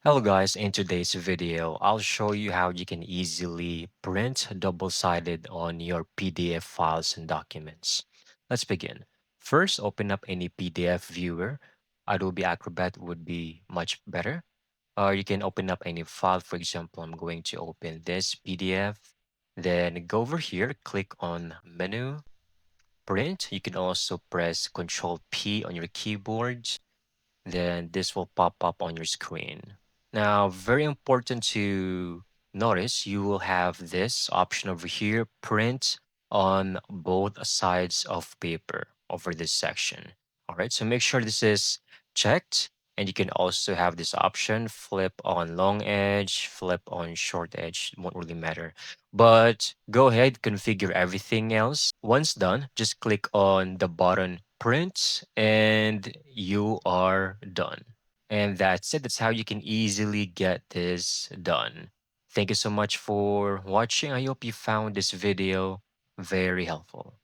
Hello guys, in today's video, I'll show you how you can easily print double-sided on your PDF files and documents. Let's begin. First, open up any PDF viewer. Adobe Acrobat would be much better. Or you can open up any file. For example, I'm going to open this PDF. Then go over here, click on Menu, Print. You can also press Control P on your keyboard, then this will pop up on your screen. Now, very important to notice, you will have this option over here, print on both sides of paper over this section. All right, so make sure this is checked. And you can also have this option, flip on long edge, flip on short edge, won't really matter. But go ahead, configure everything else. Once done, just click on the button print and you are done. And that's it. That's how you can easily get this done. Thank you so much for watching. I hope you found this video very helpful.